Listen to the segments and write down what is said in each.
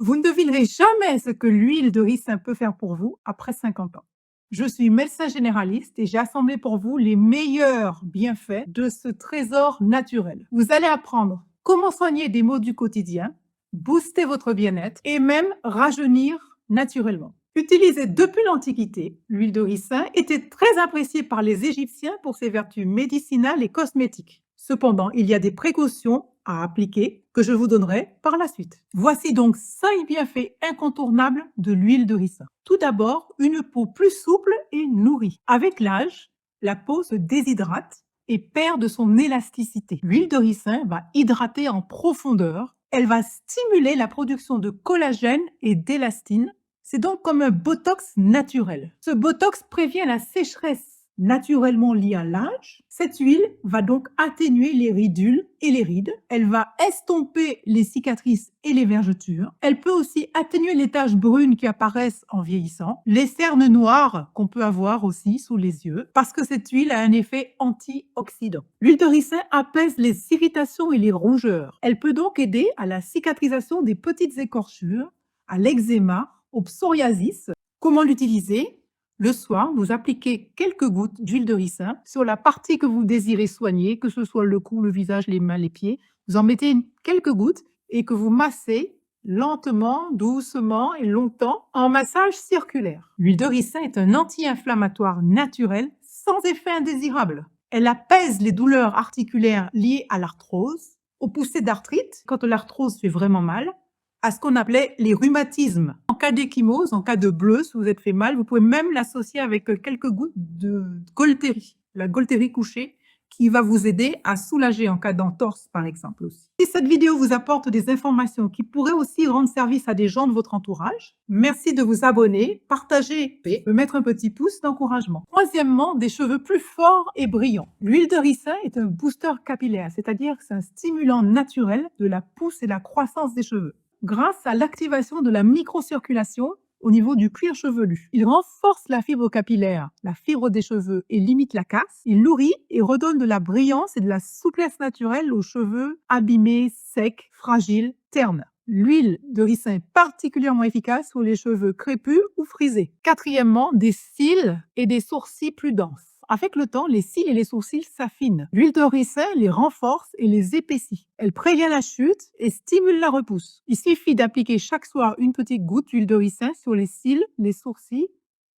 Vous ne devinerez jamais ce que l'huile de ricin peut faire pour vous après 50 ans. Je suis médecin généraliste et j'ai assemblé pour vous les meilleurs bienfaits de ce trésor naturel. Vous allez apprendre comment soigner des maux du quotidien, booster votre bien-être et même rajeunir naturellement. Utilisée depuis l'Antiquité, l'huile de ricin était très appréciée par les Égyptiens pour ses vertus médicinales et cosmétiques. Cependant, il y a des précautions à appliquer que je vous donnerai par la suite. Voici donc 5 bienfaits incontournables de l'huile de ricin. Tout d'abord, une peau plus souple et nourrie. Avec l'âge, la peau se déshydrate et perd de son élasticité. L'huile de ricin va hydrater en profondeur. Elle va stimuler la production de collagène et d'élastine. C'est donc comme un botox naturel. Ce botox prévient la sécheresse naturellement liée à l'âge. Cette huile va donc atténuer les ridules et les rides. Elle va estomper les cicatrices et les vergetures. Elle peut aussi atténuer les taches brunes qui apparaissent en vieillissant, les cernes noires qu'on peut avoir aussi sous les yeux, parce que cette huile a un effet antioxydant. L'huile de ricin apaise les irritations et les rougeurs. Elle peut donc aider à la cicatrisation des petites écorchures, à l'eczéma, au psoriasis. Comment l'utiliser? Le soir, vous appliquez quelques gouttes d'huile de ricin sur la partie que vous désirez soigner, que ce soit le cou, le visage, les mains, les pieds. Vous en mettez quelques gouttes et que vous massez lentement, doucement et longtemps en massage circulaire. L'huile de ricin est un anti-inflammatoire naturel sans effet indésirable. Elle apaise les douleurs articulaires liées à l'arthrose, aux poussées d'arthrite, quand l'arthrose fait vraiment mal, à ce qu'on appelait les rhumatismes. En cas d'échymose, en cas de bleu, si vous êtes fait mal, vous pouvez même l'associer avec quelques gouttes de Golteri, la Golteri couchée, qui va vous aider à soulager en cas d'entorse, par exemple aussi. Si cette vidéo vous apporte des informations qui pourraient aussi rendre service à des gens de votre entourage, merci de vous abonner, partager et de mettre un petit pouce d'encouragement. Troisièmement, des cheveux plus forts et brillants. L'huile de ricin est un booster capillaire, c'est-à-dire que c'est un stimulant naturel de la pousse et la croissance des cheveux grâce à l'activation de la microcirculation au niveau du cuir chevelu. Il renforce la fibre capillaire, la fibre des cheveux et limite la casse. Il nourrit et redonne de la brillance et de la souplesse naturelle aux cheveux abîmés, secs, fragiles, ternes. L'huile de ricin est particulièrement efficace sur les cheveux crépus ou frisés. Quatrièmement, des cils et des sourcils plus denses. Avec le temps, les cils et les sourcils s'affinent. L'huile de ricin les renforce et les épaissit. Elle prévient la chute et stimule la repousse. Il suffit d'appliquer chaque soir une petite goutte d'huile de ricin sur les cils, les sourcils,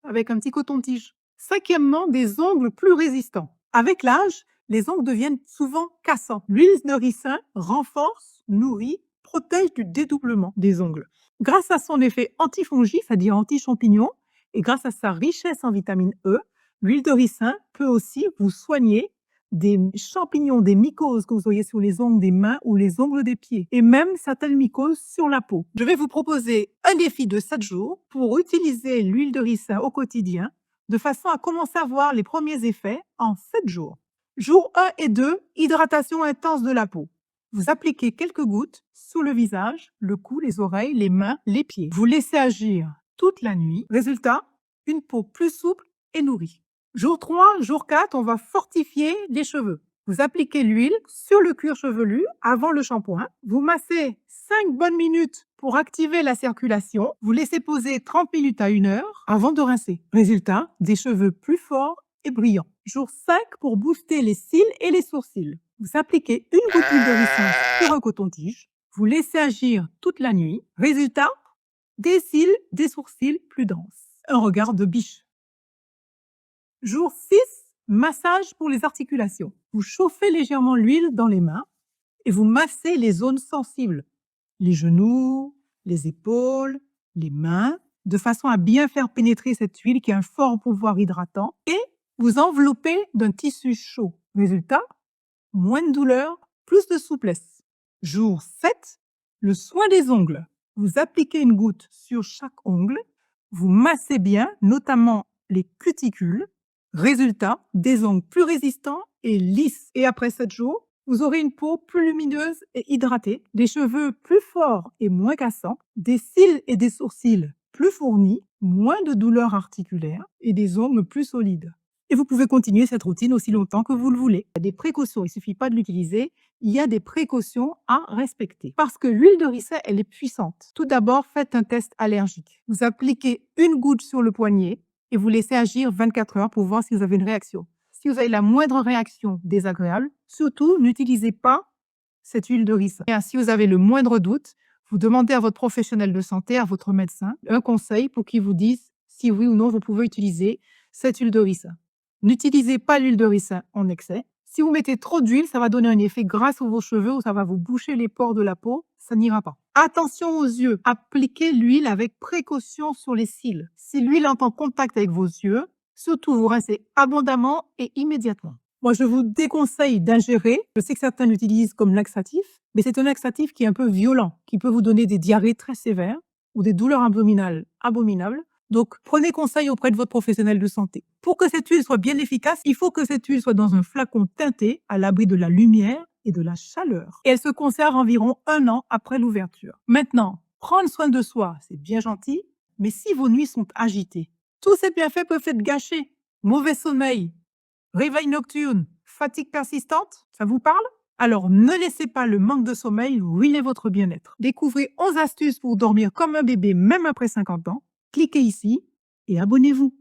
avec un petit coton-tige. Cinquièmement, des ongles plus résistants. Avec l'âge, les ongles deviennent souvent cassants. L'huile de ricin renforce, nourrit, protège du dédoublement des ongles. Grâce à son effet antifongique, c'est-à-dire anti-champignon, et grâce à sa richesse en vitamine E, l'huile de ricin peut aussi vous soigner des champignons, des mycoses que vous auriez sur les ongles des mains ou les ongles des pieds, et même certaines mycoses sur la peau. Je vais vous proposer un défi de 7 jours pour utiliser l'huile de ricin au quotidien, de façon à commencer à voir les premiers effets en 7 jours. Jour 1 et 2, hydratation intense de la peau. Vous appliquez quelques gouttes sous le visage, le cou, les oreilles, les mains, les pieds. Vous laissez agir toute la nuit. Résultat, une peau plus souple et nourrie. Jour 3, jour 4, on va fortifier les cheveux. Vous appliquez l'huile sur le cuir chevelu avant le shampoing. Vous massez 5 bonnes minutes pour activer la circulation. Vous laissez poser 30 minutes à 1 heure avant de rincer. Résultat, des cheveux plus forts et brillants. Jour 5, pour booster les cils et les sourcils. Vous appliquez une goutte d'huile de ricin sur un coton-tige. Vous laissez agir toute la nuit. Résultat, des cils, des sourcils plus denses. Un regard de biche. Jour 6, massage pour les articulations. Vous chauffez légèrement l'huile dans les mains et vous massez les zones sensibles, les genoux, les épaules, les mains, de façon à bien faire pénétrer cette huile qui a un fort pouvoir hydratant et vous enveloppez d'un tissu chaud. Résultat, moins de douleur, plus de souplesse. Jour 7, le soin des ongles. Vous appliquez une goutte sur chaque ongle, vous massez bien, notamment les cuticules. Résultat, des ongles plus résistants et lisses. Et après 7 jours, vous aurez une peau plus lumineuse et hydratée, des cheveux plus forts et moins cassants, des cils et des sourcils plus fournis, moins de douleurs articulaires et des ongles plus solides. et vous pouvez continuer cette routine aussi longtemps que vous le voulez. Il y a des précautions, il ne suffit pas de l'utiliser, il y a des précautions à respecter. Parce que l'huile de ricin, elle est puissante. Tout d'abord, faites un test allergique. Vous appliquez une goutte sur le poignet et vous laissez agir 24 heures pour voir si vous avez une réaction. Si vous avez la moindre réaction désagréable, surtout n'utilisez pas cette huile de ricin. Et si vous avez le moindre doute, vous demandez à votre professionnel de santé, à votre médecin, un conseil pour qu'il vous dise si oui ou non vous pouvez utiliser cette huile de ricin. N'utilisez pas l'huile de ricin en excès. Si vous mettez trop d'huile, ça va donner un effet gras sur vos cheveux ou ça va vous boucher les pores de la peau. Ça n'ira pas. Attention aux yeux. Appliquez l'huile avec précaution sur les cils. Si l'huile est en contact avec vos yeux, surtout vous rincez abondamment et immédiatement. Moi, je vous déconseille d'ingérer. Je sais que certains l'utilisent comme laxatif, mais c'est un laxatif qui est un peu violent, qui peut vous donner des diarrhées très sévères ou des douleurs abdominales abominables. Donc, prenez conseil auprès de votre professionnel de santé. Pour que cette huile soit bien efficace, il faut que cette huile soit dans un flacon teinté à l'abri de la lumière et de la chaleur. Et elle se conserve environ 1 an après l'ouverture. Maintenant, prendre soin de soi, c'est bien gentil, mais si vos nuits sont agitées, tous ces bienfaits peuvent être gâchés. Mauvais sommeil, réveil nocturne, fatigue persistante, ça vous parle? Alors, ne laissez pas le manque de sommeil ruiner votre bien-être. Découvrez 11 astuces pour dormir comme un bébé même après 50 ans. Cliquez ici et abonnez-vous.